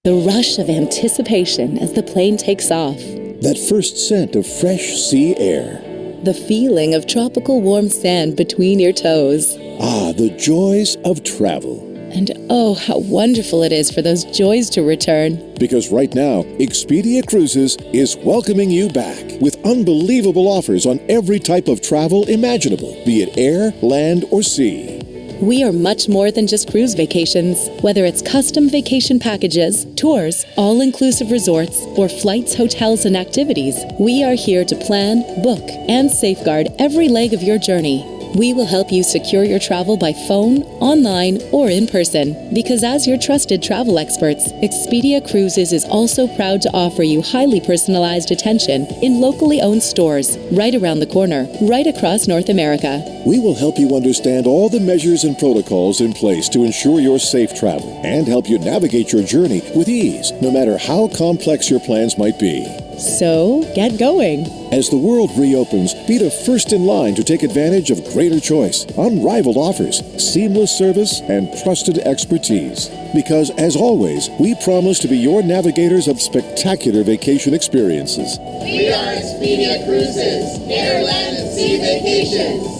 The rush of anticipation as the plane takes off. That first scent of fresh sea air. The feeling of tropical warm sand between your toes. Ah, the joys of travel. And oh, how wonderful it is for those joys to return. Because right now, Expedia Cruises is welcoming you back with unbelievable offers on every type of travel imaginable, be it air, land, or sea. We are much more than just cruise vacations. Whether it's custom vacation packages, tours, all-inclusive resorts, or flights, hotels, and activities, we are here to plan, book, and safeguard every leg of your journey. We will help you secure your travel by phone, online, or in person. Because as your trusted travel experts, Expedia Cruises is also proud to offer you highly personalized attention in locally owned stores right around the corner, right across North America. We will help you understand all the measures and protocols in place to ensure your safe travel and help you navigate your journey with ease, no matter how complex your plans might be. So, get going. As the world reopens, be the first in line to take advantage of greater choice, unrivaled offers, seamless service, and trusted expertise. Because, as always, we promise to be your navigators of spectacular vacation experiences. We are Expedia Cruises, air, land, and sea vacations.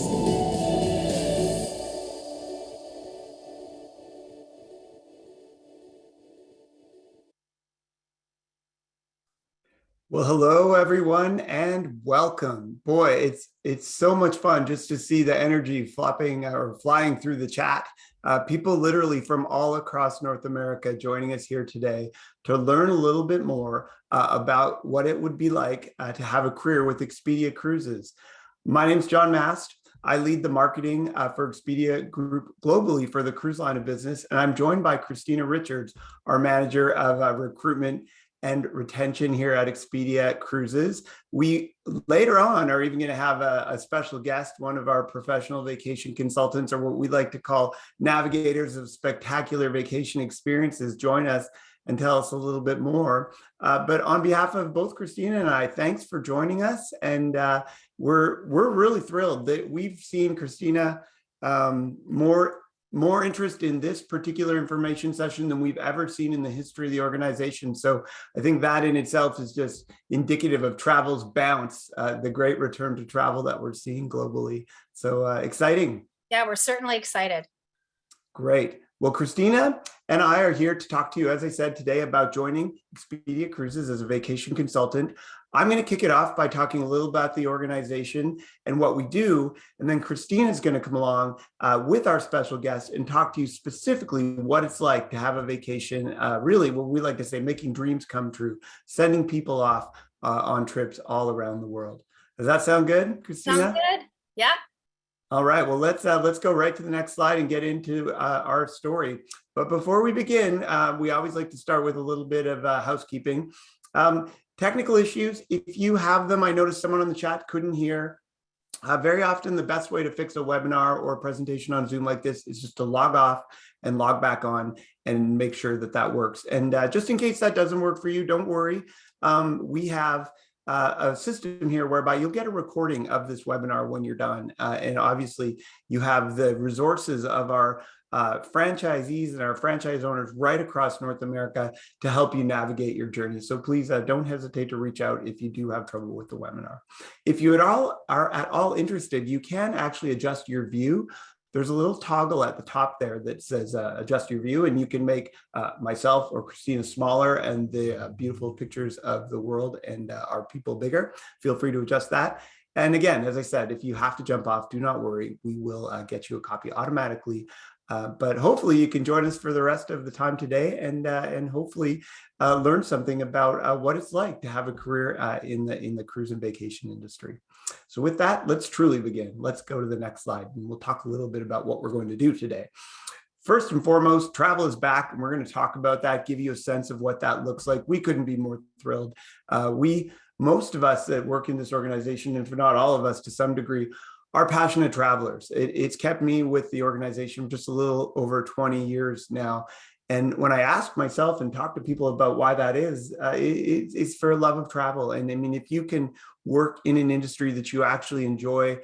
Well, hello everyone and welcome. Boy, it's so much fun just to see the energy flying through the chat. People literally from all across North America joining us here today to learn a little bit more about what it would be like to have a career with Expedia Cruises. My name is John Mast. I lead the marketing for Expedia Group globally for the cruise line of business, and I'm joined by Christina Richards, our manager of recruitment and retention here at Expedia Cruises. We later on are even going to have a special guest, one of our professional vacation consultants, or what we like to call navigators of spectacular vacation experiences, join us and tell us a little bit more. But on behalf of both Christina and I, thanks for joining us. And we're really thrilled that we've seen, Christina, more interest in this particular information session than we've ever seen in the history of the organization. So I think that in itself is just indicative of travel's bounce, the great return to travel that we're seeing globally. So exciting. Yeah, we're certainly excited. Great. Well, Christina and I are here to talk to you, as I said, today about joining Expedia Cruises as a vacation consultant. I'm going to kick it off by talking a little about the organization and what we do. And then Christina is going to come along with our special guest and talk to you specifically what it's like to have a vacation, really what we like to say, making dreams come true, sending people off on trips all around the world. Does that sound good, Christina? Sounds good. Yeah. All right, well, let's go right to the next slide and get into our story. But before we begin, we always like to start with a little bit of housekeeping. Technical issues, if you have them, I noticed someone on the chat couldn't hear. Very often the best way to fix a webinar or a presentation on Zoom like this is just to log off and log back on and make sure that that works. And just in case that doesn't work for you, don't worry. We have a system here whereby you'll get a recording of this webinar when you're done. And obviously you have the resources of our franchisees and our franchise owners right across North America to help you navigate your journey. So please don't hesitate to reach out if you do have trouble with the webinar. If you are at all interested, you can actually adjust your view. There's a little toggle at the top there that says adjust your view, and you can make myself or Christina smaller and the beautiful pictures of the world and our people bigger. Feel free to adjust that. And again, as I said, if you have to jump off, do not worry. We will get you a copy automatically. But hopefully you can join us for the rest of the time today and hopefully learn something about what it's like to have a career in the cruise and vacation industry. So with that, let's truly begin. Let's go to the next slide and we'll talk a little bit about what we're going to do today. First and foremost, travel is back, and we're going to talk about that, give you a sense of what that looks like. We couldn't be more thrilled. Most of us that work in this organization, and for not all of us to some degree, are passionate travelers. It's kept me with the organization just a little over 20 years now. And when I ask myself and talk to people about why that is, it's for a love of travel. And I mean, if you can work in an industry that you actually enjoy,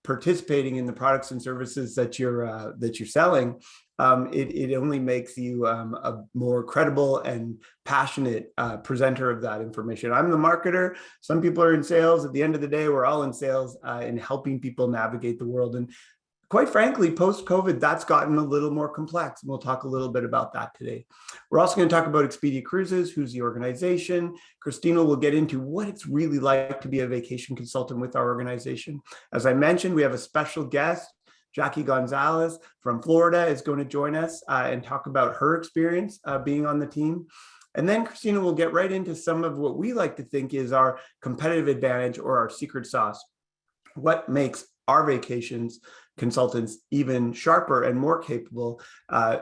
participating in the products and services that you're selling, it only makes you a more credible and passionate presenter of that information. I'm the marketer. Some people are in sales. At the end of the day, we're all in sales and helping people navigate the world. And quite frankly, post-COVID, that's gotten a little more complex. And we'll talk a little bit about that today. We're also going to talk about Expedia Cruises, who's the organization. Christina will get into what it's really like to be a vacation consultant with our organization. As I mentioned, we have a special guest. Jackie Gonzalez from Florida is going to join us and talk about her experience being on the team. And then Christina will get right into some of what we like to think is our competitive advantage or our secret sauce. What makes our vacations consultants even sharper and more capable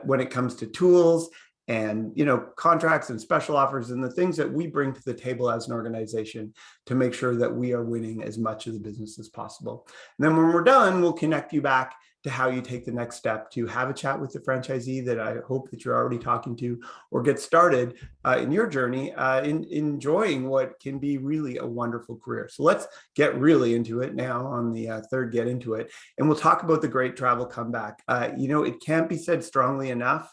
when it comes to tools and contracts and special offers and the things that we bring to the table as an organization to make sure that we are winning as much of the business as possible. And then when we're done, we'll connect you back to how you take the next step to have a chat with the franchisee that I hope that you're already talking to, or get started in your journey in enjoying what can be really a wonderful career. So let's get really into it now on the third Get Into It. And we'll talk about the great travel comeback. It can't be said strongly enough.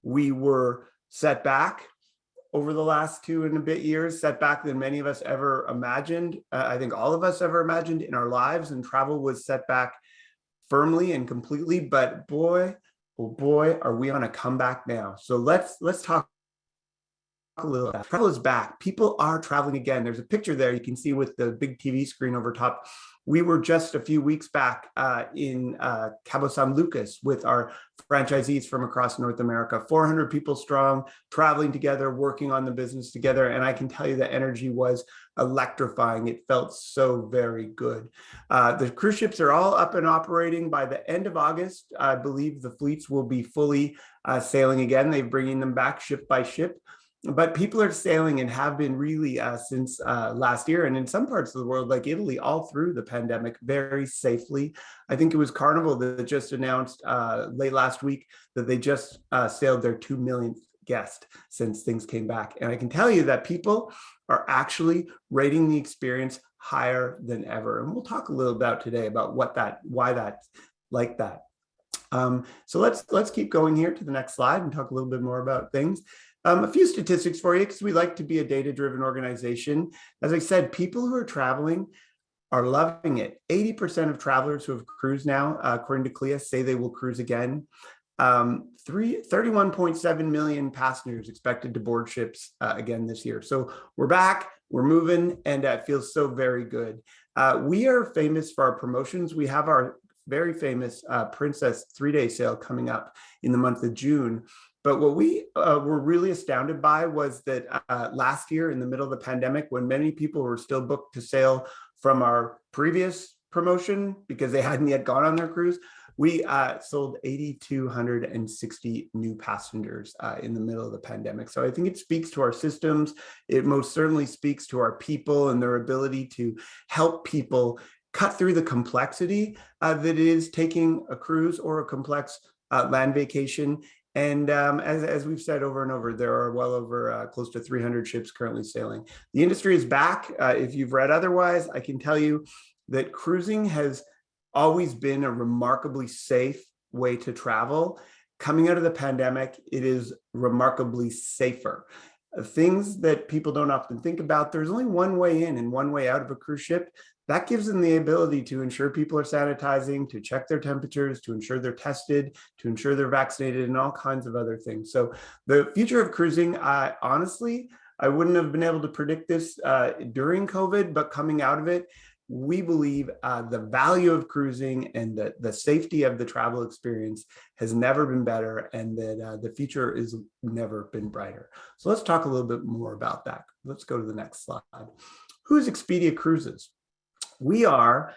We were set back over the last 2 and a bit years, set back than many of us ever imagined. I think all of us ever imagined in our lives, and travel was set back firmly and completely, but boy, oh boy, are we on a comeback now. So let's talk a little about travel is back. People are traveling again. There's a picture there you can see with the big TV screen over top. We were just a few weeks back in Cabo San Lucas with our franchisees from across North America, 400 people strong, traveling together, working on the business together. And I can tell you the energy was electrifying. It felt so very good. The cruise ships are all up and operating by the end of August. I believe the fleets will be fully sailing again. They're bringing them back ship by ship. But people are sailing and have been really since last year, and in some parts of the world, like Italy, all through the pandemic, very safely. I think it was Carnival that just announced late last week that they just sailed their 2 millionth guest since things came back. And I can tell you that people are actually rating the experience higher than ever. And we'll talk a little about today about why that's like that. So let's keep going here to the next slide and talk a little bit more about things. A few statistics for you, because we like to be a data-driven organization. As I said, people who are traveling are loving it. 80% of travelers who have cruised now, according to CLIA, say they will cruise again. 31.7 million passengers expected to board ships again this year. So we're back, we're moving, and it feels so very good. We are famous for our promotions. We have our very famous Princess 3-day sale coming up in the month of June. But what we were really astounded by was that last year, in the middle of the pandemic, when many people were still booked to sail from our previous promotion because they hadn't yet gone on their cruise, we sold 8,260 new passengers in the middle of the pandemic. So I think it speaks to our systems. It most certainly speaks to our people and their ability to help people cut through the complexity that is taking a cruise or a complex land vacation. And as we've said over and over, there are well over close to 300 ships currently sailing. The industry is back. If you've read otherwise, I can tell you that cruising has always been a remarkably safe way to travel. Coming out of the pandemic, it is remarkably safer. Things that people don't often think about, there's only one way in and one way out of a cruise ship. That gives them the ability to ensure people are sanitizing, to check their temperatures, to ensure they're tested, to ensure they're vaccinated, and all kinds of other things. So the future of cruising, honestly, I wouldn't have been able to predict this during COVID, but coming out of it, we believe the value of cruising and the safety of the travel experience has never been better, and that the future has never been brighter. So let's talk a little bit more about that. Let's go to the next slide. Who's Expedia Cruises? We are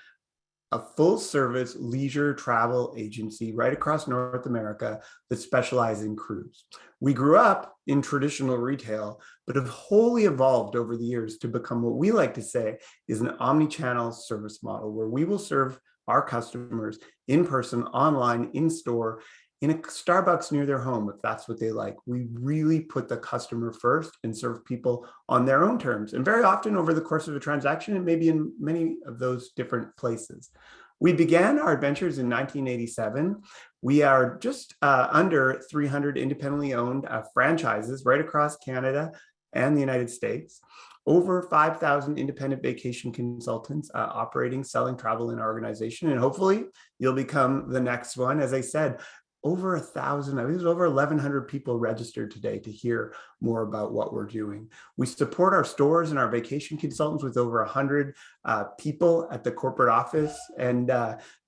a full-service leisure travel agency right across North America that specializes in cruise. We grew up in traditional retail, but have wholly evolved over the years to become what we like to say is an omni-channel service model, where we will serve our customers in person, online, in store, in a Starbucks near their home, if that's what they like. We really put the customer first and serve people on their own terms. And very often over the course of a transaction, and maybe in many of those different places. We began our adventures in 1987. We are just under 300 independently owned franchises right across Canada and the United States. Over 5,000 independent vacation consultants operating, selling travel in our organization. And hopefully you'll become the next one. As I said, over 1,000, I think there's over 1,100 people registered today to hear more about what we're doing. We support our stores and our vacation consultants with over 100 people at the corporate office, and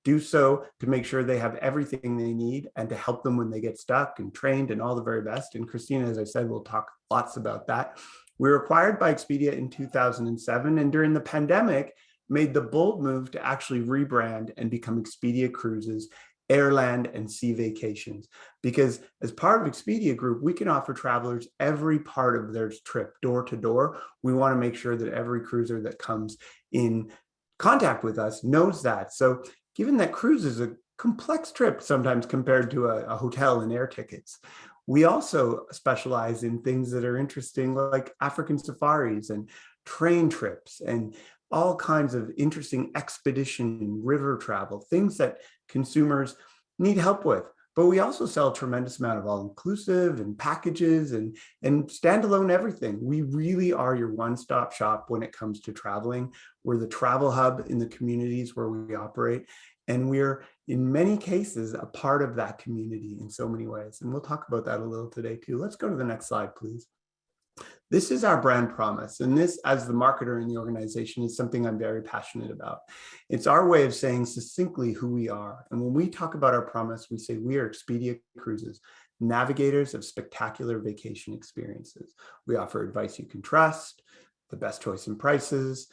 do so to make sure they have everything they need and to help them when they get stuck, and trained and all the very best. And Christina, as I said, we'll talk lots about that. We were acquired by Expedia in 2007, and during the pandemic, made the bold move to actually rebrand and become Expedia Cruises, Airland, and Sea Vacations, because as part of Expedia Group, we can offer travelers every part of their trip, door to door. We want to make sure that every cruiser that comes in contact with us knows that. So given that cruise is a complex trip sometimes compared to a hotel and air tickets, we also specialize in things that are interesting, like African safaris and train trips and all kinds of interesting expedition, river travel, things that consumers need help with. But we also sell a tremendous amount of all-inclusive and packages and standalone everything. We really are your one-stop shop when it comes to traveling. We're the travel hub in the communities where we operate. And we're, in many cases, a part of that community in so many ways. And we'll talk about that a little today too. Let's go to the next slide, please. This is our brand promise. And this, as the marketer in the organization, is something I'm very passionate about. It's our way of saying succinctly who we are. And when we talk about our promise, we say we are Expedia Cruises, navigators of spectacular vacation experiences. We offer advice you can trust, the best choice in prices,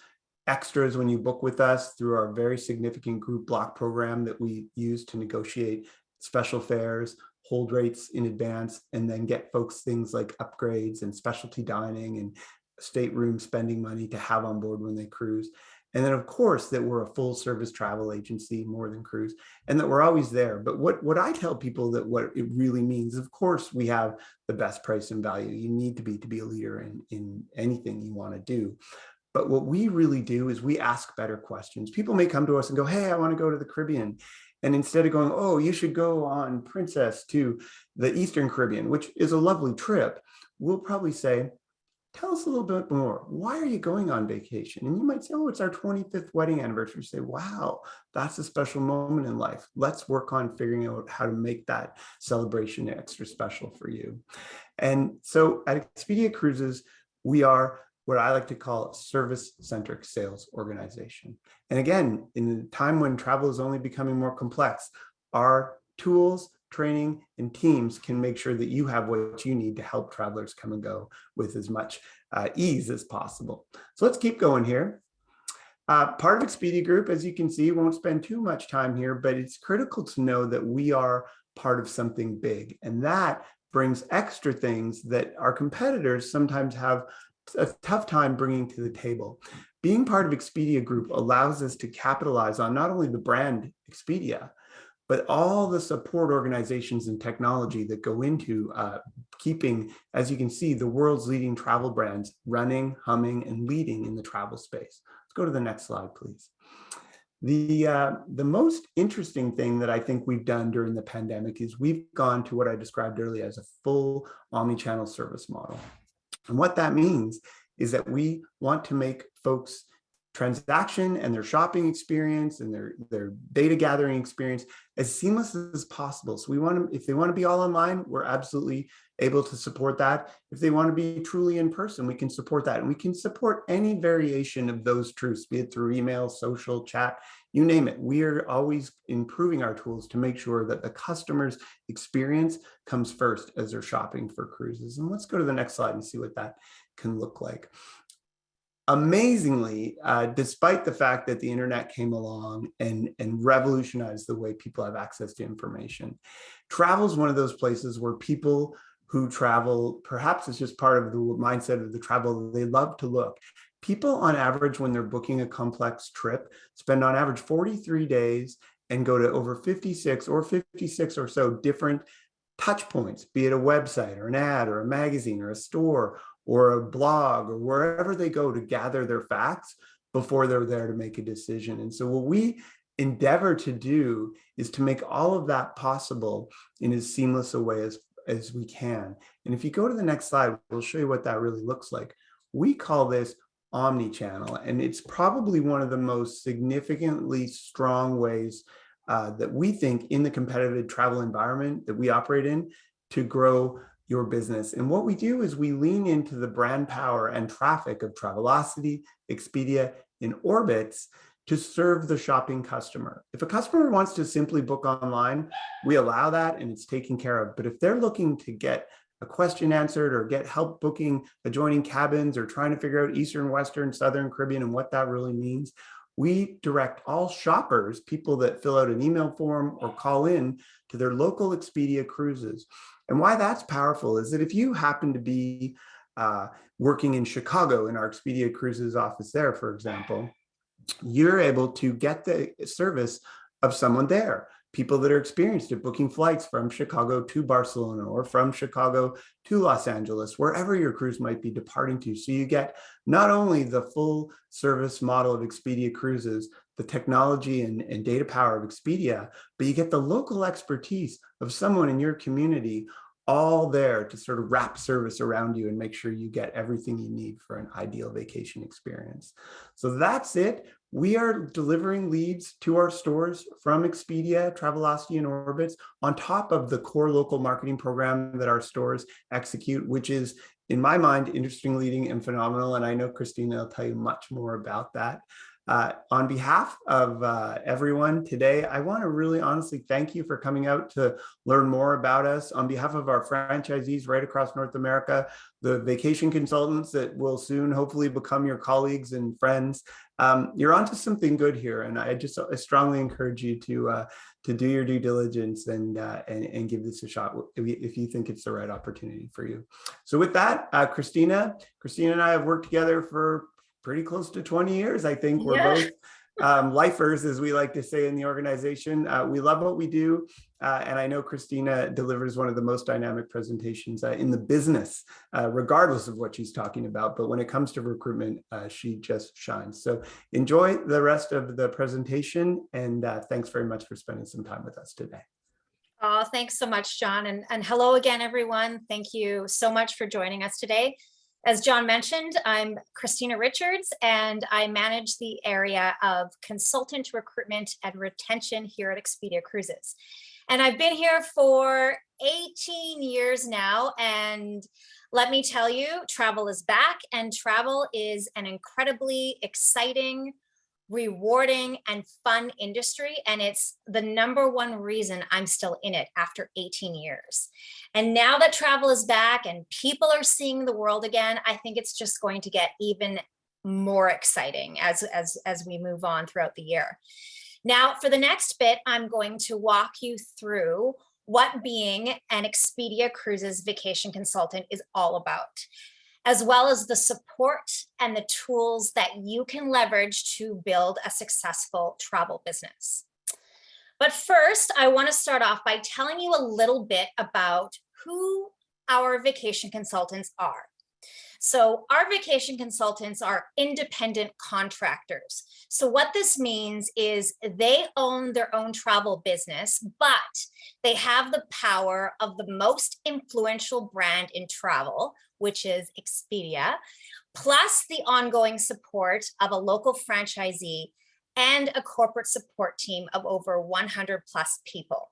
extras when you book with us through our very significant group block program that we use to negotiate special fares, hold rates in advance, and then get folks things like upgrades and specialty dining and stateroom spending money to have on board when they cruise. And then, of course, that we're a full service travel agency more than cruise, and that we're always there. But what I tell people that what it really means, of course, we have the best price and value. You need to be a leader in anything you want to do. But what we really do is we ask better questions. People may come to us and go, hey, I want to go to the Caribbean. And instead of going, oh, you should go on Princess to the Eastern Caribbean, which is a lovely trip, we'll probably say, tell us a little bit more. Why are you going on vacation? And you might say, oh, it's our 25th wedding anniversary. You say, wow, that's a special moment in life. Let's work on figuring out how to make that celebration extra special for you. And so at Expedia Cruises, we are what I like to call a service-centric sales organization. And again, in a time when travel is only becoming more complex, our tools, training, and teams can make sure that you have what you need to help travelers come and go with as much ease as possible. So let's keep going here. Part of Expedia Group, as you can see, won't spend too much time here, but it's critical to know that we are part of something big. And that brings extra things that our competitors sometimes have a tough time bringing to the table. Being part of Expedia Group allows us to capitalize on not only the brand Expedia, but all the support organizations and technology that go into keeping, as you can see, the world's leading travel brands running, humming, and leading in the travel space. Let's go to the next slide, please. The most interesting thing that I think we've done during the pandemic is we've gone to what I described earlier as a full omni-channel service model. And what that means is that we want to make folks' transaction and their shopping experience and their data gathering experience as seamless as possible. So we want to, if they want to be all online, we're absolutely able to support that. If they want to be truly in person, we can support that. And we can support any variation of those truths, be it through email, social, chat, you name it. We are always improving our tools to make sure that the customer's experience comes first as they're shopping for cruises. And let's go to the next slide and see what that can look like. Amazingly, despite the fact that the internet came along and revolutionized the way people have access to information, travel is one of those places where people who travel, perhaps it's just part of the mindset of the travel, they love to look. People on average, when they're booking a complex trip, spend on average 43 days and go to over 56 or so different touch points, be it a website or an ad or a magazine or a store or a blog or wherever they go to gather their facts before they're there to make a decision. And so what we endeavor to do is to make all of that possible in as seamless a way as we can. And if you go to the next slide, we'll show you what that really looks like. We call this omni-channel, and it's probably one of the most significantly strong ways that we think in the competitive travel environment that we operate in to grow your business. And what we do is we lean into the brand power and traffic of Travelocity, Expedia, and Orbitz to serve the shopping customer. If a customer wants to simply book online, we allow that and it's taken care of. But if they're looking to get a question answered or get help booking adjoining cabins or trying to figure out Eastern, Western, Southern Caribbean and what that really means, we direct all shoppers, people that fill out an email form or call in, to their local Expedia cruises. And why that's powerful is that if you happen to be working in Chicago in our Expedia Cruises office there, for example, you're able to get the service of someone there, people that are experienced at booking flights from Chicago to Barcelona or from Chicago to Los Angeles, wherever your cruise might be departing to. So you get not only the full service model of Expedia Cruises, the technology and data power of Expedia, but you get the local expertise of someone in your community all there to sort of wrap service around you and make sure you get everything you need for an ideal vacation experience. So that's it. We are delivering leads to our stores from Expedia, Travelocity, and Orbitz on top of the core local marketing program that our stores execute, which is, in my mind, interesting, leading, and phenomenal. And I know Christina will tell you much more about that. On behalf of everyone today, I want to really honestly thank you for coming out to learn more about us. On behalf of our franchisees right across North America, the vacation consultants that will soon hopefully become your colleagues and friends, you're onto something good here. And I strongly encourage you to do your due diligence and give this a shot if you think it's the right opportunity for you. So with that, Christina and I have worked together for pretty close to 20 years. I think we're both lifers, as we like to say in the organization. We love what we do. And I know Christina delivers one of the most dynamic presentations in the business, regardless of what she's talking about. But when it comes to recruitment, she just shines. So enjoy the rest of the presentation. And thanks very much for spending some time with us today. Oh, thanks so much, John. And hello again, everyone. Thank you so much for joining us today. As John mentioned, I'm Christina Richards, and I manage the area of consultant recruitment and retention here at Expedia Cruises. And I've been here for 18 years now. And let me tell you, travel is back, and travel is an incredibly exciting, rewarding, and fun industry. And it's the #1 reason I'm still in it after 18 years. And now that travel is back and people are seeing the world again, I think it's just going to get even more exciting as we move on throughout the year. Now, for the next bit, I'm going to walk you through what being an Expedia Cruises vacation consultant is all about, as well as the support and the tools that you can leverage to build a successful travel business. But first, I want to start off by telling you a little bit about who our vacation consultants are. So our vacation consultants are independent contractors. So what this means is they own their own travel business, but they have the power of the most influential brand in travel, which is Expedia, plus the ongoing support of a local franchisee and a corporate support team of over 100 plus people.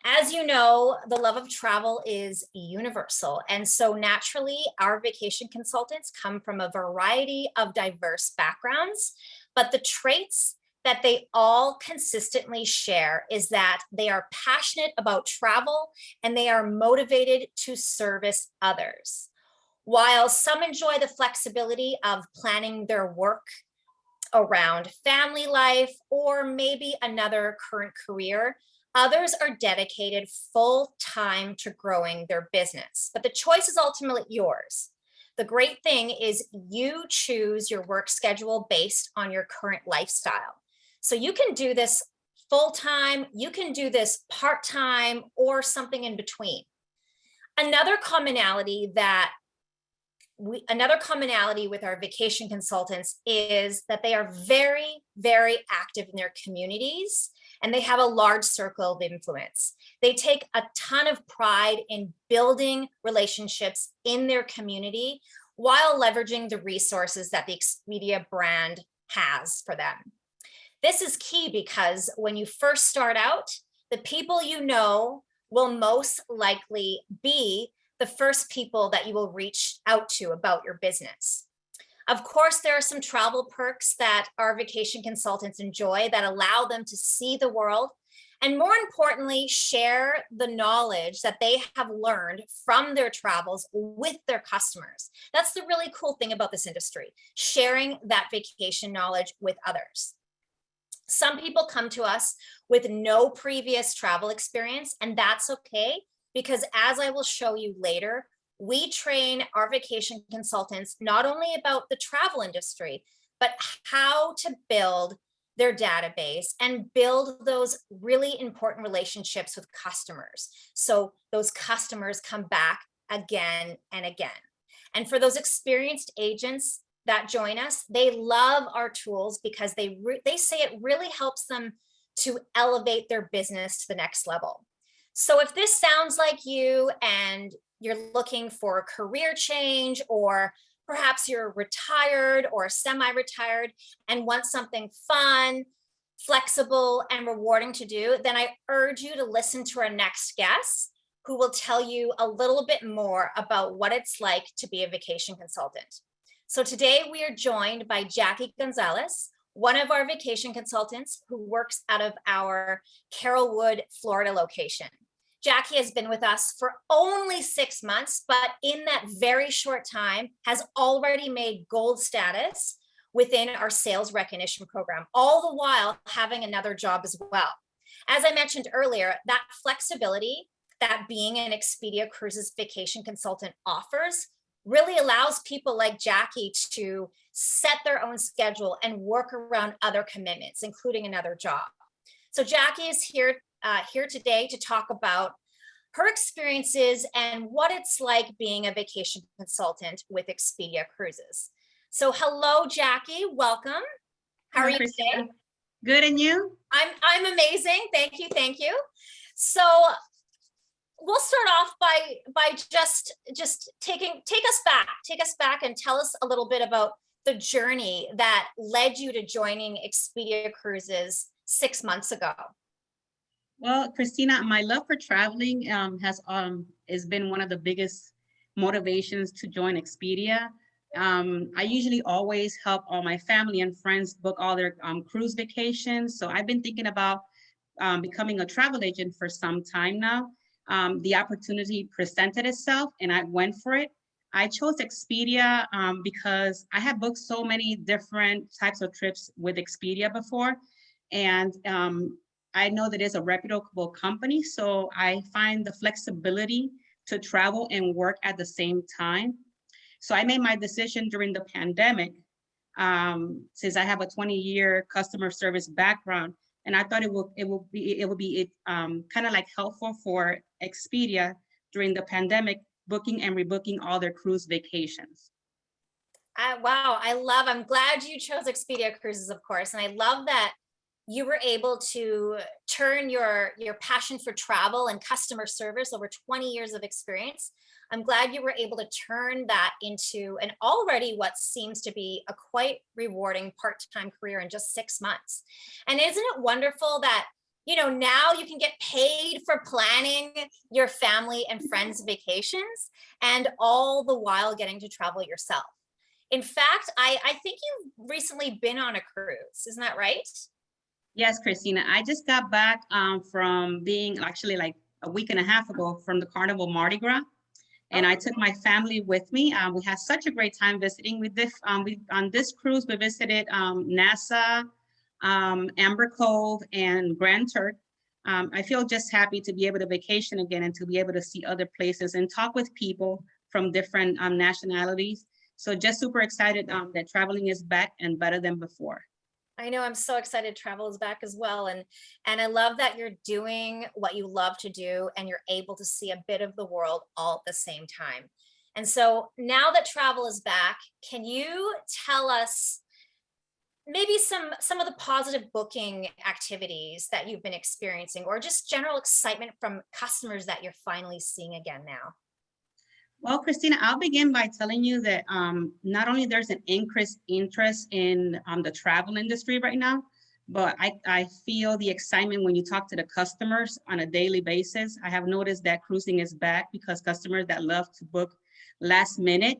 As you know, the love of travel is universal. And so naturally, our vacation consultants come from a variety of diverse backgrounds, but the traits that they all consistently share is that they are passionate about travel and they are motivated to service others. While some enjoy the flexibility of planning their work around family life or maybe another current career, others are dedicated full time to growing their business, but the choice is ultimately yours. The great thing is you choose your work schedule based on your current lifestyle. So you can do this full time, you can do this part time, or something in between. Another commonality with our vacation consultants is that they are very, very active in their communities and they have a large circle of influence. They take a ton of pride in building relationships in their community while leveraging the resources that the Expedia brand has for them. This is key because when you first start out, the people you know will most likely be the first people that you will reach out to about your business. Of course, there are some travel perks that our vacation consultants enjoy that allow them to see the world and, more importantly, share the knowledge that they have learned from their travels with their customers. That's the really cool thing about this industry, sharing that vacation knowledge with others. Some people come to us with no previous travel experience, and that's okay, because as I will show you later, we train our vacation consultants not only about the travel industry, but how to build their database and build those really important relationships with customers. So those customers come back again and again. And for those experienced agents that join us, they love our tools because they say it really helps them to elevate their business to the next level. So if this sounds like you and you're looking for a career change, or perhaps you're retired or semi-retired and want something fun, flexible, and rewarding to do, then I urge you to listen to our next guest, who will tell you a little bit more about what it's like to be a vacation consultant. So today we are joined by Jackie Gonzalez, one of our vacation consultants who works out of our Carrollwood, Florida location. Jackie has been with us for only 6 months, but in that very short time has already made gold status within our sales recognition program, all the while having another job as well. As I mentioned earlier, that flexibility that being an Expedia Cruises vacation consultant offers really allows people like Jackie to set their own schedule and work around other commitments, including another job. So Jackie is here today to talk about her experiences and what it's like being a vacation consultant with Expedia Cruises. So hello, Jackie, welcome. How are you today? Good, and you? I'm amazing. Thank you. So we'll start off by just take us back and tell us a little bit about the journey that led you to joining Expedia Cruises 6 months ago. Well, Christina, my love for traveling has been one of the biggest motivations to join Expedia. I usually always help all my family and friends book all their cruise vacations. So I've been thinking about becoming a travel agent for some time now. The opportunity presented itself and I went for it. I chose Expedia because I have booked so many different types of trips with Expedia before. And I know that it's a reputable company. So I find the flexibility to travel and work at the same time. So I made my decision during the pandemic, since I have a 20-year customer service background, and I thought it will be kind of like helpful for Expedia during the pandemic, booking and rebooking all their cruise vacations. Wow, I'm glad you chose Expedia Cruises, of course, and I love that you were able to turn your passion for travel and customer service over 20 years of experience. I'm glad you were able to turn that into an already what seems to be a quite rewarding part-time career in just 6 months. And isn't it wonderful that, now you can get paid for planning your family and friends' vacations and all the while getting to travel yourself. In fact, I think you've recently been on a cruise, isn't that right? Yes, Christina, I just got back from being actually like a week and a half ago from the Carnival Mardi Gras. And I took my family with me. We had such a great time visiting. On this cruise, we visited Nassau, Amber Cove, and Grand Turk. I feel just happy to be able to vacation again and to be able to see other places and talk with people from different nationalities. So just super excited that traveling is back and better than before. I know, I'm so excited travel is back as well. And I love that you're doing what you love to do and you're able to see a bit of the world all at the same time. And so now that travel is back, can you tell us maybe some of the positive booking activities that you've been experiencing or just general excitement from customers that you're finally seeing again now? Well, Christina, I'll begin by telling you that not only there's an increased interest in the travel industry right now, but I feel the excitement when you talk to the customers on a daily basis. I have noticed that cruising is back because customers that love to book last minute,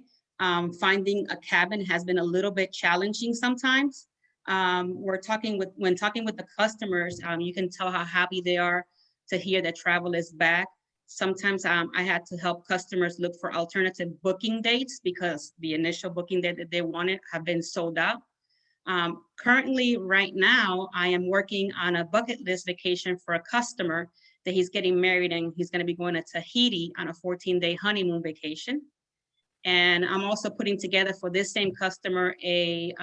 finding a cabin has been a little bit challenging sometimes. When talking with the customers, you can tell how happy they are to hear that travel is back. Sometimes I had to help customers look for alternative booking dates because the initial booking date that they wanted have been sold out. Currently, right now, I am working on a bucket list vacation for a customer that he's getting married and he's going to be going to Tahiti on a 14-day honeymoon vacation. And I'm also putting together for this same customer a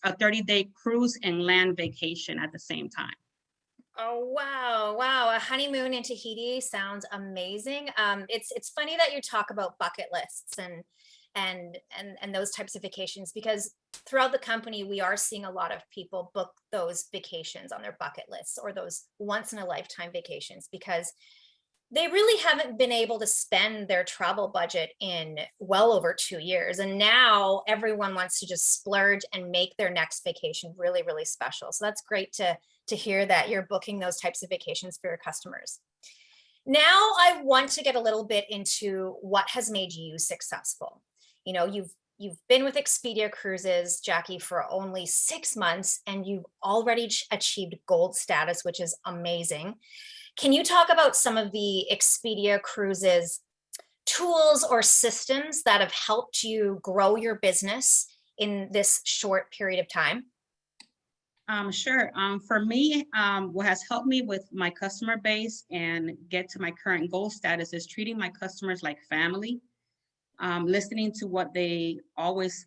30-day cruise and land vacation at the same time. Oh, wow. A honeymoon in Tahiti sounds amazing. It's funny that you talk about bucket lists and those types of vacations, because throughout the company, we are seeing a lot of people book those vacations on their bucket lists or those once in a lifetime vacations because they really haven't been able to spend their travel budget in well over 2 years. And now everyone wants to just splurge and make their next vacation really, really special. So that's great to hear that you're booking those types of vacations for your customers. Now I want to get a little bit into what has made you successful. You've You've been with Expedia Cruises, Jackie, for only 6 months, and you've already achieved gold status, which is amazing. Can you talk about some of the Expedia Cruises tools or systems that have helped you grow your business in this short period of time? Sure. For me, what has helped me with my customer base and get to my current goal status is treating my customers like family, listening to what they always,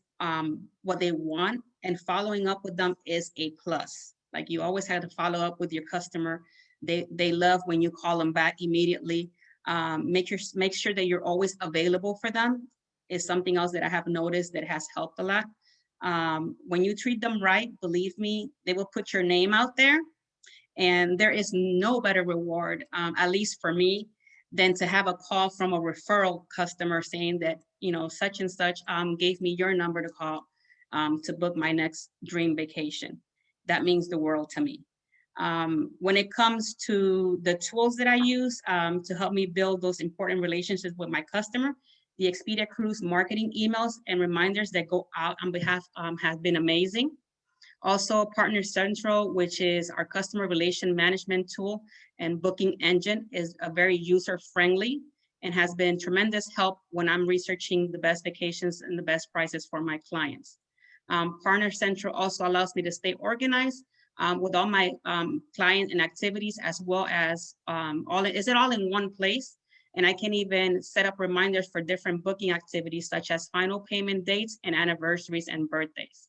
what they want, and following up with them is a plus. Like, you always have to follow up with your customer. They love when you call them back immediately. Make sure that you're always available for them is something else that I have noticed that has helped a lot. When you treat them right, believe me, they will put your name out there, and there is no better reward, at least for me, than to have a call from a referral customer saying that, such and such gave me your number to call to book my next dream vacation. That means the world to me. When it comes to the tools that I use to help me build those important relationships with my customer, the Expedia Cruise marketing emails and reminders that go out on behalf has been amazing. Also, Partner Central, which is our customer relation management tool and booking engine, is a very user-friendly and has been tremendous help when I'm researching the best vacations and the best prices for my clients. Partner Central also allows me to stay organized with all my clients and activities, as well as all in one place. And I can even set up reminders for different booking activities, such as final payment dates and anniversaries and birthdays.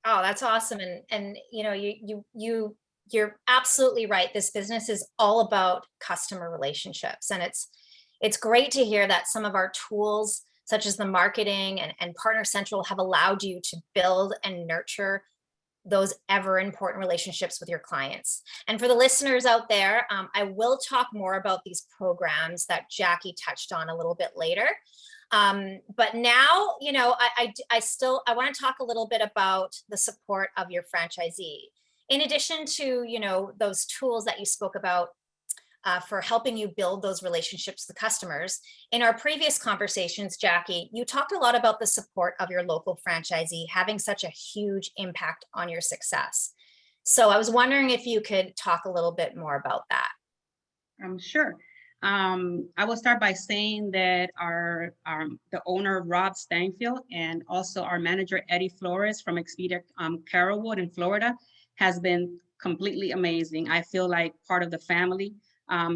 Oh, that's awesome. And you're absolutely right. This business is all about customer relationships. And it's great to hear that some of our tools, such as the marketing and Partner Central, have allowed you to build and nurture those ever important relationships with your clients. And for the listeners out there, I will talk more about these programs that Jackie touched on a little bit later. But now, I want to talk a little bit about the support of your franchisee. In addition to, those tools that you spoke about for helping you build those relationships with customers. In our previous conversations, Jackie, you talked a lot about the support of your local franchisee having such a huge impact on your success. So I was wondering if you could talk a little bit more about that. Sure. I will start by saying that the owner, Rob Stanfield, and also our manager, Eddie Flores from Expedia Carrollwood in Florida, has been completely amazing. I feel like part of the family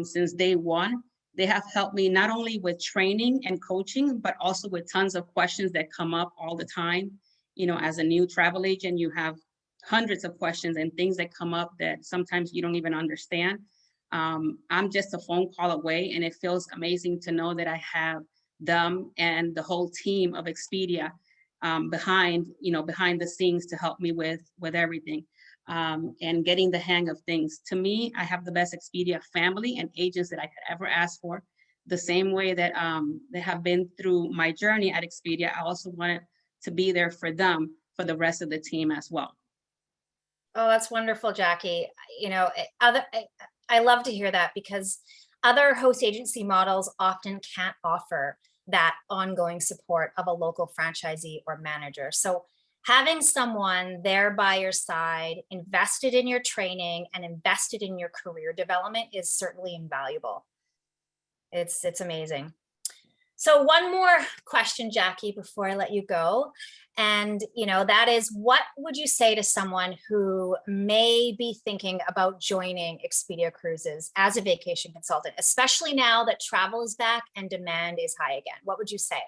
since day one. They have helped me not only with training and coaching, but also with tons of questions that come up all the time. As a new travel agent, you have hundreds of questions and things that come up that sometimes you don't even understand. I'm just a phone call away, and it feels amazing to know that I have them and the whole team of Expedia behind the scenes to help me with everything and getting the hang of things. To me, I have the best Expedia family and agents that I could ever ask for. The same way that they have been through my journey at Expedia, I also wanted to be there for them, for the rest of the team as well. Oh, that's wonderful, Jackie. I love to hear that, because other host agency models often can't offer that ongoing support of a local franchisee or manager. So having someone there by your side, invested in your training and invested in your career development, is certainly invaluable. It's amazing. So one more question, Jackie, before I let you go. And, that is, what would you say to someone who may be thinking about joining Expedia Cruises as a vacation consultant, especially now that travel is back and demand is high again? What would you say?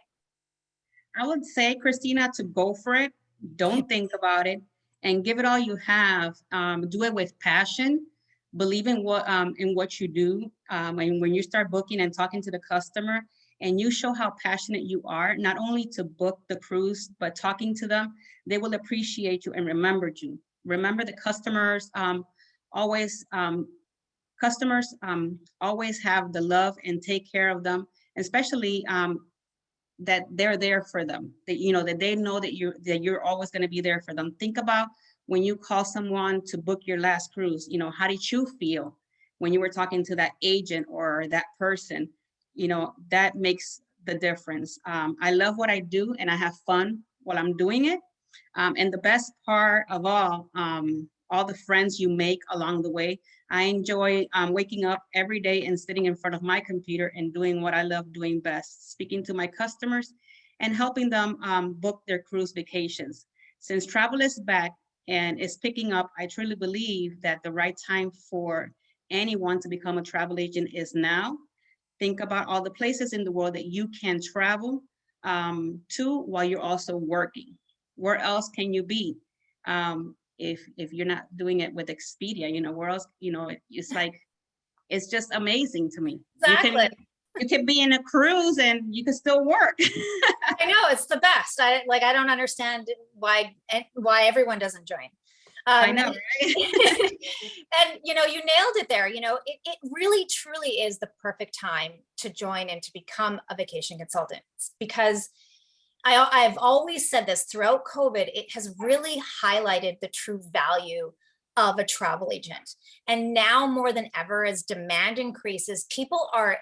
I would say, Christina, to go for it. Don't think about it, and give it all you have. Do it with passion. Believe in what you do. And when you start booking and talking to the customer, and you show how passionate you are, not only to book the cruise, but talking to them, they will appreciate you and remember you. Remember, the customers always have the love and take care of them, especially that they're there for them. That they know that you're always going to be there for them. Think about when you call someone to book your last cruise. How did you feel when you were talking to that agent or that person? That makes the difference. I love what I do and I have fun while I'm doing it. And the best part of all the friends you make along the way. I enjoy waking up every day and sitting in front of my computer and doing what I love doing best, speaking to my customers and helping them book their cruise vacations. Since travel is back and is picking up, I truly believe that the right time for anyone to become a travel agent is now. Think about all the places in the world that you can travel to while you're also working. Where else can you be? If you're not doing it with Expedia, where else, it's like, it's just amazing to me. Exactly. You can be in a cruise and you can still work. I know, it's the best. I don't understand why everyone doesn't join. I know, right? And you nailed it there. It really truly is the perfect time to join and to become a vacation consultant, because I've always said this throughout COVID, it has really highlighted the true value of a travel agent. And now more than ever, as demand increases, people are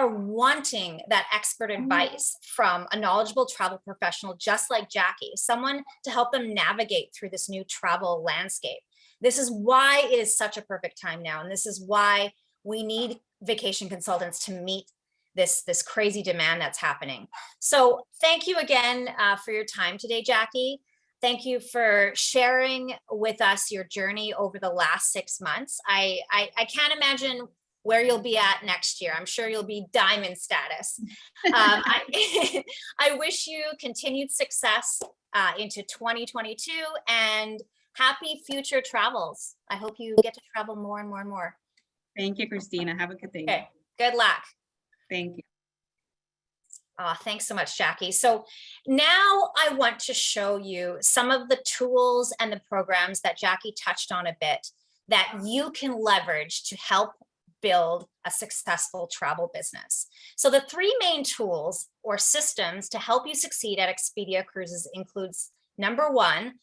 wanting that expert advice from a knowledgeable travel professional, just like Jackie, someone to help them navigate through this new travel landscape. This is why it is such a perfect time now. And this is why we need vacation consultants to meet this crazy demand that's happening. So thank you again for your time today, Jackie. Thank you for sharing with us your journey over the last 6 months. I can't imagine where you'll be at next year. I'm sure you'll be diamond status. I wish you continued success into 2022 and happy future travels. I hope you get to travel more and more and more. Thank you, Christina. Have a good day. Okay, good luck. Thank you. Oh, thanks so much, Jackie. So now I want to show you some of the tools and the programs that Jackie touched on a bit that you can leverage to help build a successful travel business. So the 3 main tools or systems to help you succeed at Expedia Cruises includes, number 1,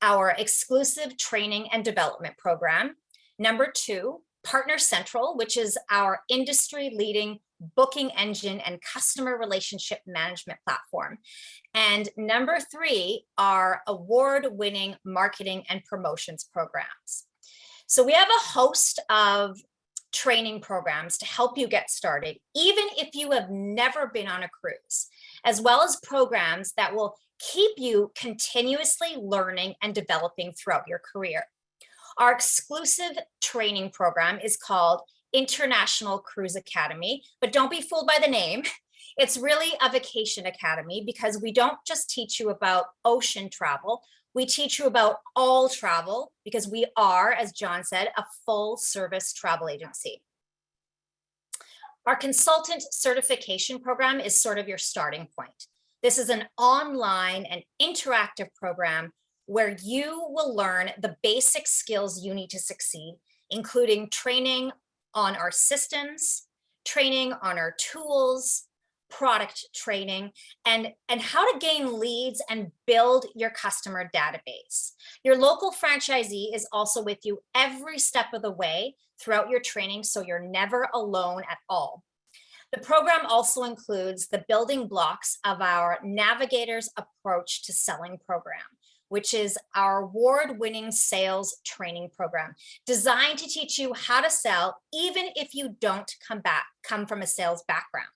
our exclusive training and development program. Number 2, Partner Central, which is our industry-leading booking engine and customer relationship management platform. And number 3, our award-winning marketing and promotions programs. So we have a host of training programs to help you get started, even if you have never been on a cruise, as well as programs that will keep you continuously learning and developing throughout your career. Our exclusive training program is called International Cruise Academy, but don't be fooled by the name. It's really a vacation academy because we don't just teach you about ocean travel. We teach you about all travel because we are, as John said, a full service travel agency. Our consultant certification program is sort of your starting point. This is an online and interactive program where you will learn the basic skills you need to succeed, including training on our systems, training on our tools, product training, and how to gain leads and build your customer database. Your local franchisee is also with you every step of the way throughout your training, so you're never alone at all. The program also includes the building blocks of our Navigator's Approach to Selling program, which is our award-winning sales training program designed to teach you how to sell even if you don't come from a sales background.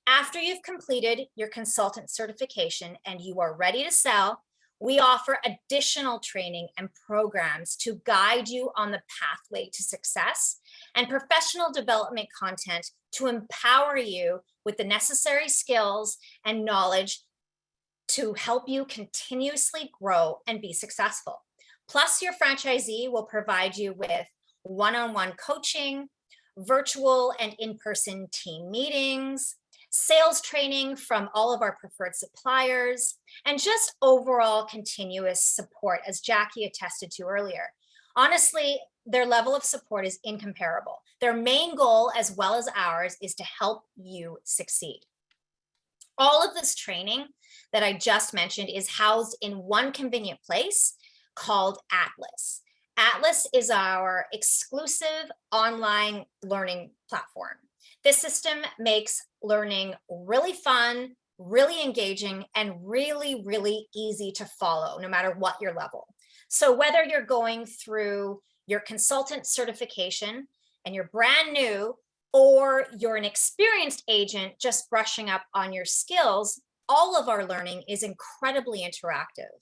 After you've completed your consultant certification and you are ready to sell, we offer additional training and programs to guide you on the pathway to success and professional development content to empower you with the necessary skills and knowledge to help you continuously grow and be successful. Plus, your franchisee will provide you with one-on-one coaching, virtual and in-person team meetings, sales training from all of our preferred suppliers, and just overall continuous support, as Jackie attested to earlier. Honestly, their level of support is incomparable. Their main goal, as well as ours, is to help you succeed. All of this training that I just mentioned is housed in one convenient place called Atlas. Atlas is our exclusive online learning platform. This system makes learning really fun, really engaging, and really, really easy to follow, no matter what your level. So whether you're going through your consultant certification and you're brand new, or you're an experienced agent just brushing up on your skills, all of our learning is incredibly interactive.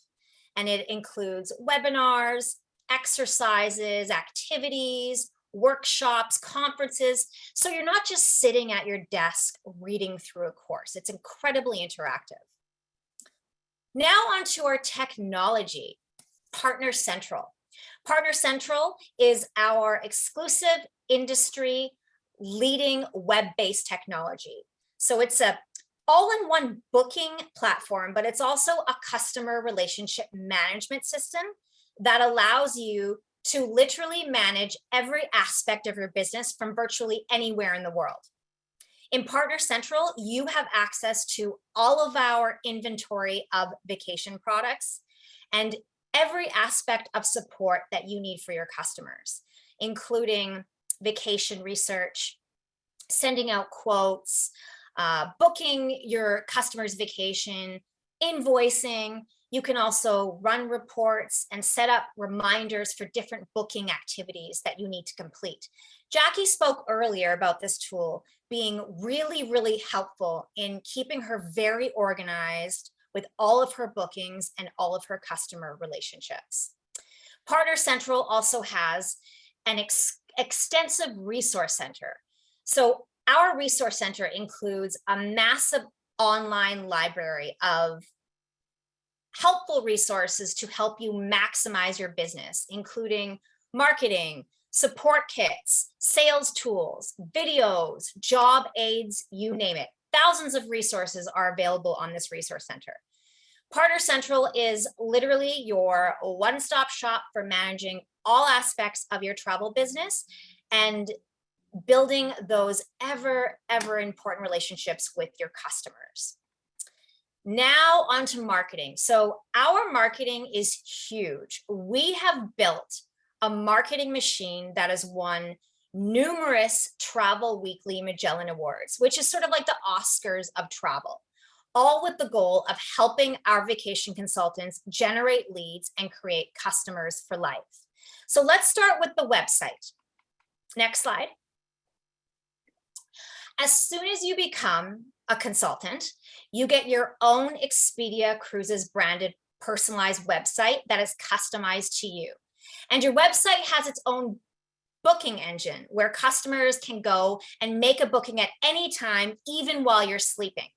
And it includes webinars, exercises, activities, workshops, conferences. So you're not just sitting at your desk reading through a course. It's incredibly interactive. Now onto our technology, Partner Central. Partner Central is our exclusive industry leading web-based technology. So it's a all-in-one booking platform, but it's also a customer relationship management system that allows you to literally manage every aspect of your business from virtually anywhere in the world. In Partner Central, you have access to all of our inventory of vacation products and every aspect of support that you need for your customers, including vacation research, sending out quotes, booking your customer's vacation, invoicing. You can also run reports and set up reminders for different booking activities that you need to complete. Jackie spoke earlier about this tool being really, really helpful in keeping her very organized with all of her bookings and all of her customer relationships. Partner Central also has an extensive resource center. So our resource center includes a massive online library of helpful resources to help you maximize your business, including marketing, support kits, sales tools, videos, job aids, you name it. Thousands of resources are available on this resource center. Partner Central is literally your one-stop shop for managing all aspects of your travel business and building those ever important relationships with your customers. Now onto marketing. So our marketing is huge. We have built a marketing machine that has won numerous Travel Weekly Magellan Awards, which is sort of like the Oscars of travel, all with the goal of helping our vacation consultants generate leads and create customers for life. So let's start with the website. Next slide. As soon as you become a consultant, you get your own Expedia Cruises branded personalized website that is customized to you. And your website has its own booking engine where customers can go and make a booking at any time, even while you're sleeping.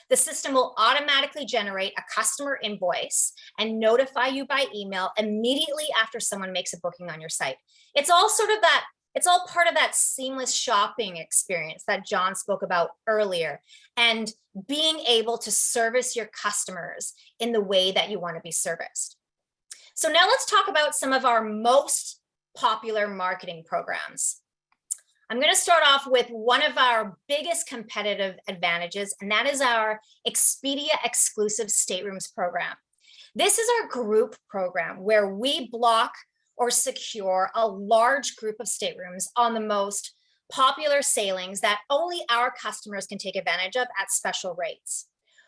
The system will automatically generate a customer invoice and notify you by email immediately after someone makes a booking on your site. It's all part of that seamless shopping experience that John spoke about earlier, and being able to service your customers in the way that you want to be serviced. So now let's talk about some of our most popular marketing programs. I'm going to start off with one of our biggest competitive advantages, and that is our Expedia exclusive staterooms program. This is our group program where we block or secure a large group of staterooms on the most popular sailings that only our customers can take advantage of at special rates.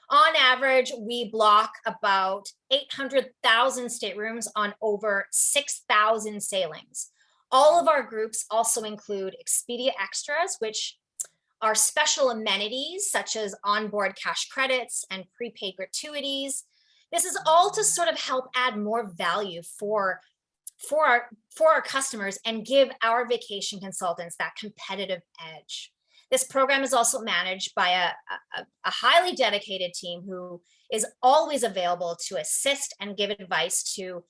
On average, we block about 800,000 staterooms on over 6,000 sailings. All of our groups also include Expedia Extras, which are special amenities such as onboard cash credits and prepaid gratuities. This is all to sort of help add more value for our customers and give our vacation consultants that competitive edge. This program is also managed by a highly dedicated team who is always available to assist and give advice to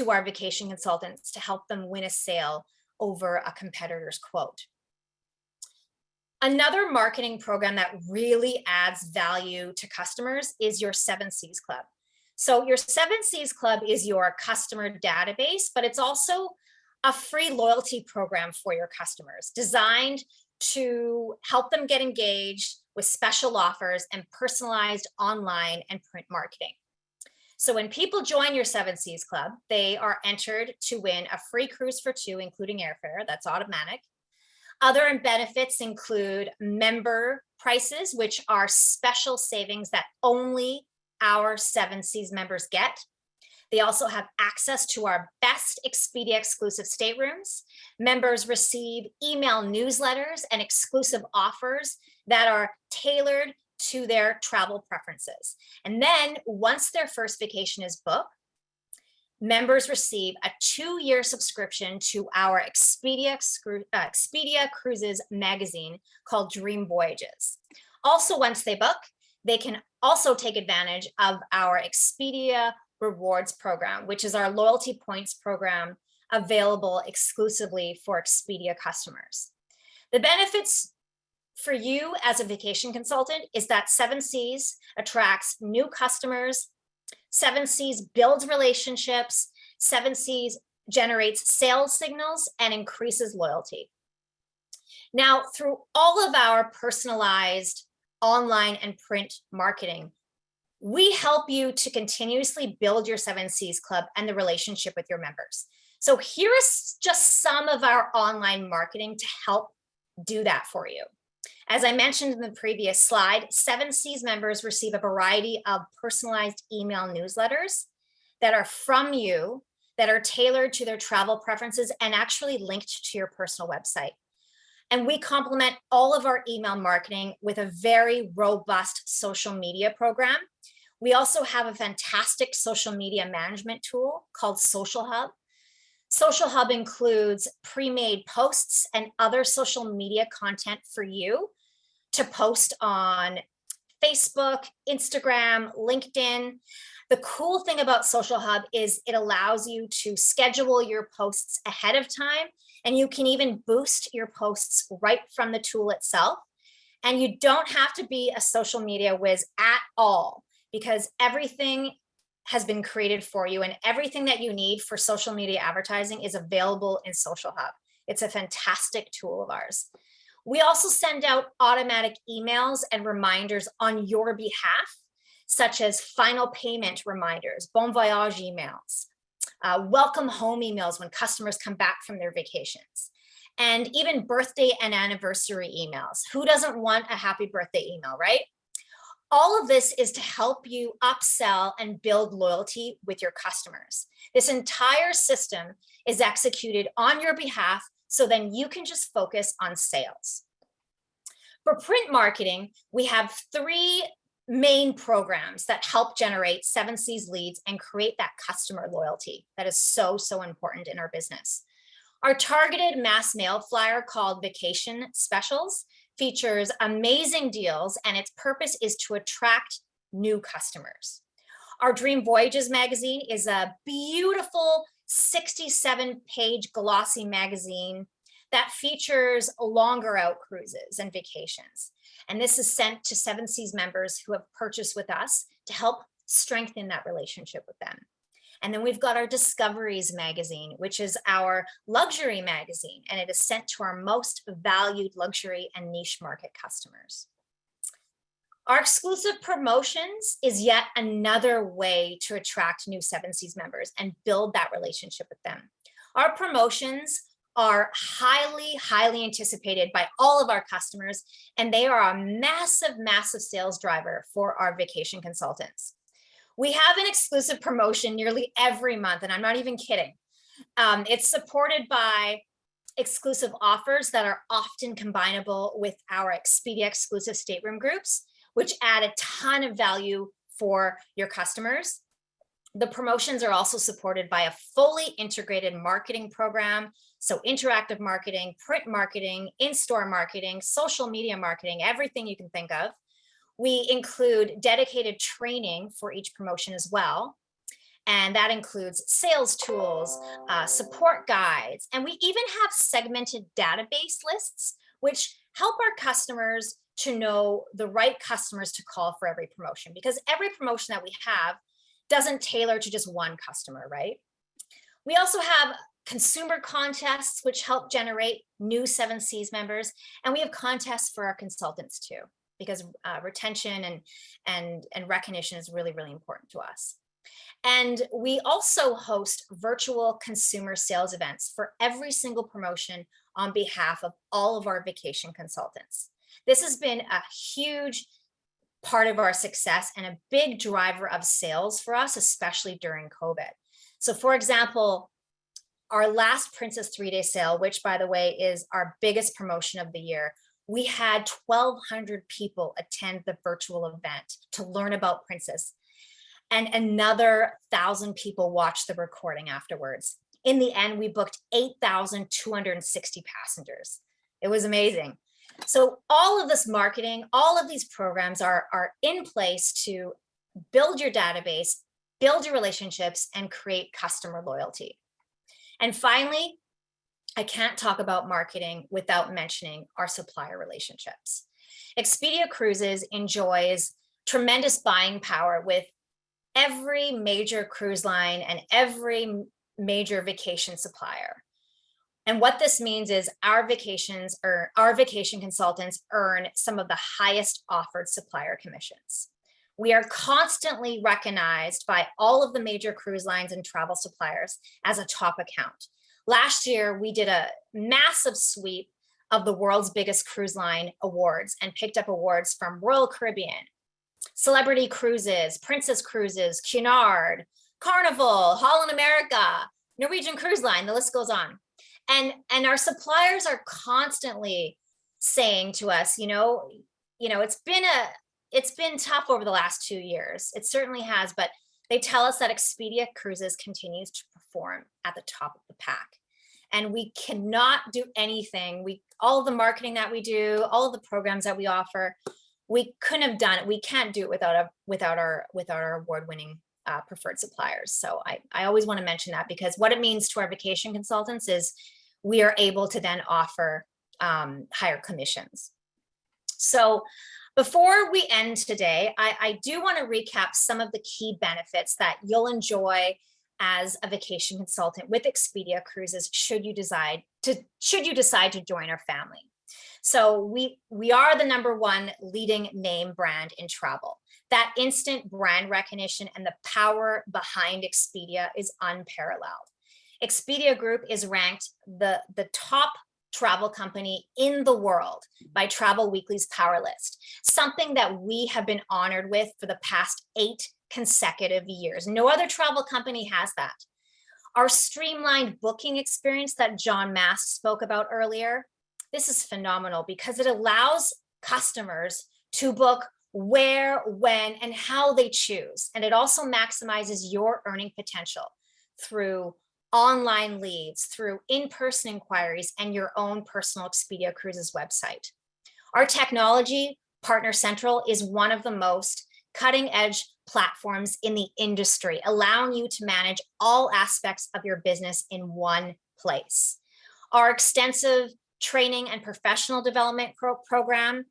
our vacation consultants to help them win a sale over a competitor's quote. Another marketing program that really adds value to customers is your 7 Cs Club. So your 7 Cs Club is your customer database, but it's also a free loyalty program for your customers, designed to help them get engaged with special offers and personalized online and print marketing. So when people join your 7 Cs Club, they are entered to win a free cruise for 2, including airfare, that's automatic, Other benefits include member prices, which are special savings that only our 7Cs members get. They also have access to our best Expedia exclusive staterooms. Members receive email newsletters and exclusive offers that are tailored to their travel preferences. And then once their first vacation is booked, members receive a 2-year subscription to our Expedia Cruises magazine called Dream Voyages. Also, once they book, they can also take advantage of our Expedia Rewards program, which is our loyalty points program available exclusively for Expedia customers. The benefits for you as a vacation consultant is that 7Cs attracts new customers, 7Cs builds relationships, 7Cs generates sales signals and increases loyalty. Now, through all of our personalized online and print marketing, we help you to continuously build your 7Cs club and the relationship with your members. So here is just some of our online marketing to help do that for you. As I mentioned in the previous slide, 7Cs members receive a variety of personalized email newsletters that are from you, that are tailored to their travel preferences and actually linked to your personal website. And we complement all of our email marketing with a very robust social media program. We also have a fantastic social media management tool called Social Hub. Social Hub includes pre-made posts and other social media content for you to post on Facebook, Instagram, LinkedIn. The cool thing about Social Hub is it allows you to schedule your posts ahead of time, and you can even boost your posts right from the tool itself. And you don't have to be a social media whiz at all, because everything has been created for you and everything that you need for social media advertising is available in Social Hub. It's a fantastic tool of ours. We also send out automatic emails and reminders on your behalf, such as final payment reminders, bon voyage emails, welcome home emails when customers come back from their vacations, and even birthday and anniversary emails. Who doesn't want a happy birthday email, right? All of this is to help you upsell and build loyalty with your customers. This entire system is executed on your behalf, so then you can just focus on sales. For print marketing, we have 3 main programs that help generate 7Cs leads and create that customer loyalty that is so, so important in our business. Our targeted mass mail flyer called Vacation Specials features amazing deals, and its purpose is to attract new customers. Our Dream Voyages magazine is a beautiful 67-page glossy magazine that features longer out cruises and vacations. And this is sent to 7Cs members who have purchased with us to help strengthen that relationship with them. And then we've got our Discoveries magazine, which is our luxury magazine, and it is sent to our most valued luxury and niche market customers. Our exclusive promotions is yet another way to attract new 7Cs members and build that relationship with them. Our promotions are highly, highly anticipated by all of our customers, and they are a massive, massive sales driver for our vacation consultants. We have an exclusive promotion nearly every month, and I'm not even kidding. It's supported by exclusive offers that are often combinable with our Expedia exclusive stateroom groups, which add a ton of value for your customers. The promotions are also supported by a fully integrated marketing program. So interactive marketing, print marketing, in-store marketing, social media marketing, everything you can think of. We include dedicated training for each promotion as well. And that includes sales tools, support guides, and we even have segmented database lists, which help our customers to know the right customers to call for every promotion, because every promotion that we have doesn't tailor to just one customer, right? We also have consumer contests, which help generate new 7Cs members, and we have contests for our consultants too, because retention and recognition is really, really important to us. And we also host virtual consumer sales events for every single promotion on behalf of all of our vacation consultants. This has been a huge part of our success and a big driver of sales for us, especially during COVID. So for example, our last Princess 3-day sale, which by the way is our biggest promotion of the year, we had 1,200 people attend the virtual event to learn about Princess, and another 1,000 people watched the recording afterwards. In the end, we booked 8,260 passengers. It was amazing. So all of this marketing, all of these programs are in place to build your database, build your relationships, and create customer loyalty. And finally, I can't talk about marketing without mentioning our supplier relationships. Expedia Cruises enjoys tremendous buying power with every major cruise line and every major vacation supplier. And what this means is our vacation consultants earn some of the highest offered supplier commissions. We are constantly recognized by all of the major cruise lines and travel suppliers as a top account. Last year, we did a massive sweep of the world's biggest cruise line awards and picked up awards from Royal Caribbean, Celebrity Cruises, Princess Cruises, Cunard, Carnival, Holland America, Norwegian Cruise Line, the list goes on. And our suppliers are constantly saying to us, it's been tough over the last 2 years. It certainly has, but they tell us that Expedia Cruises continues to perform at the top of the pack. And we cannot do anything. All of the marketing that we do, all of the programs that we offer, we couldn't have done it. We can't do it without our award-winning preferred suppliers. So I always want to mention that, because what it means to our vacation consultants is we are able to then offer higher commissions. So before we end today, I do want to recap some of the key benefits that you'll enjoy as a vacation consultant with Expedia Cruises should you decide to join our family. So we are the #1 leading name brand in travel. That instant brand recognition and the power behind Expedia is unparalleled. Expedia Group is ranked the top travel company in the world by Travel Weekly's Power List, something that we have been honored with for the past 8 consecutive years. No other travel company has that. Our streamlined booking experience that John Mast spoke about earlier, this is phenomenal because it allows customers to book where, when, and how they choose. And it also maximizes your earning potential through online leads, through in-person inquiries, and your own personal Expedia Cruises website. Our technology, Partner Central, is one of the most cutting-edge platforms in the industry, allowing you to manage all aspects of your business in one place. Our extensive training and professional development program,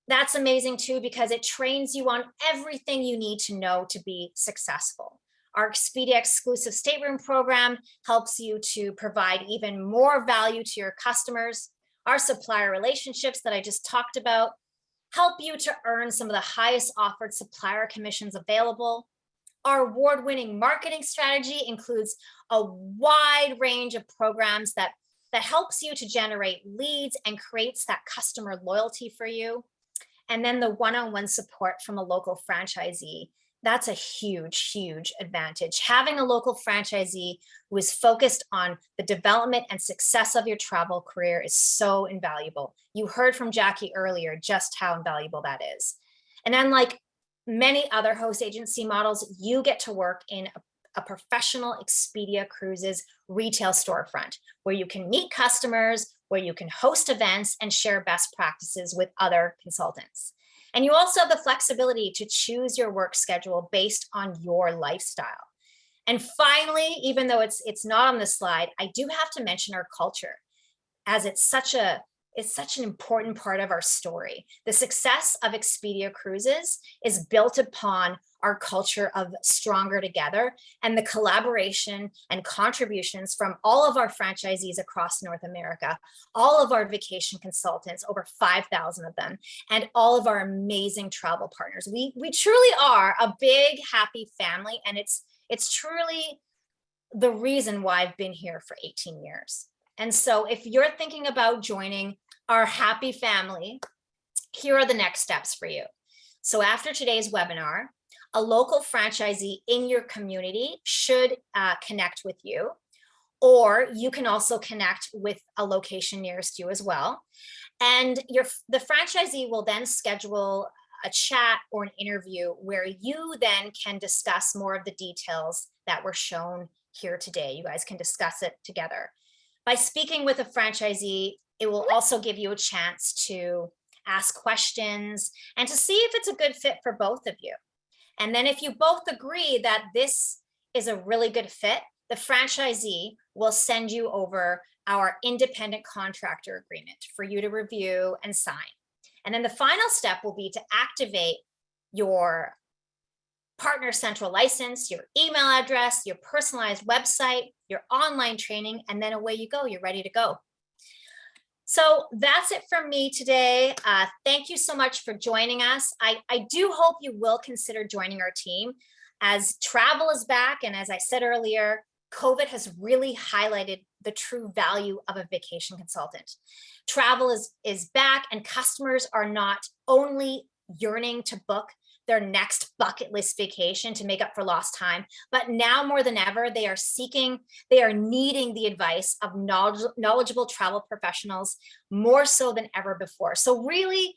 that's amazing too, because it trains you on everything you need to know to be successful. Our Expedia exclusive stateroom program helps you to provide even more value to your customers. Our supplier relationships that I just talked about help you to earn some of the highest offered supplier commissions available. Our award-winning marketing strategy includes a wide range of programs that helps you to generate leads and creates that customer loyalty for you. And then the one-on-one support from a local franchisee. That's a huge, huge advantage. Having a local franchisee who is focused on the development and success of your travel career is so invaluable. You heard from Jackie earlier just how invaluable that is. And unlike many other host agency models, you get to work in a professional Expedia Cruises retail storefront where you can meet customers, where you can host events and share best practices with other consultants. And you also have the flexibility to choose your work schedule based on your lifestyle. And finally, even though it's not on the slide, I do have to mention our culture, as it's such an important part of our story. The success of Expedia Cruises is built upon our culture of stronger together and the collaboration and contributions from all of our franchisees across North America, all of our vacation consultants, over 5,000 of them, and all of our amazing travel partners. We truly are a big, happy family, and it's truly the reason why I've been here for 18 years. And so if you're thinking about joining our happy family, here are the next steps for you. So after today's webinar, a local franchisee in your community should connect with you, or you can also connect with a location nearest you as well. And the franchisee will then schedule a chat or an interview where you then can discuss more of the details that were shown here today. You guys can discuss it together. By speaking with a franchisee, it will also give you a chance to ask questions and to see if it's a good fit for both of you. And then if you both agree that this is a really good fit, the franchisee will send you over our independent contractor agreement for you to review and sign. And then the final step will be to activate your partner central license, your email address, your personalized website, your online training, and then away you go, you're ready to go. So that's it from me today. Thank you so much for joining us. I do hope you will consider joining our team as travel is back. And as I said earlier, COVID has really highlighted the true value of a vacation consultant. Travel is back, and customers are not only yearning to book their next bucket list vacation to make up for lost time, but now more than ever, they are needing the advice of knowledgeable travel professionals more so than ever before. So really,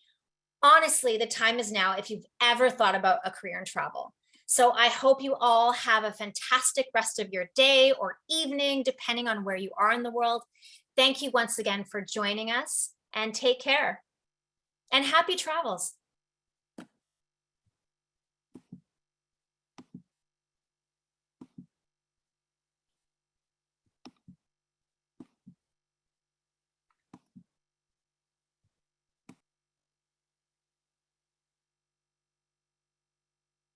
honestly, the time is now if you've ever thought about a career in travel. So I hope you all have a fantastic rest of your day or evening, depending on where you are in the world. Thank you once again for joining us, and take care and happy travels.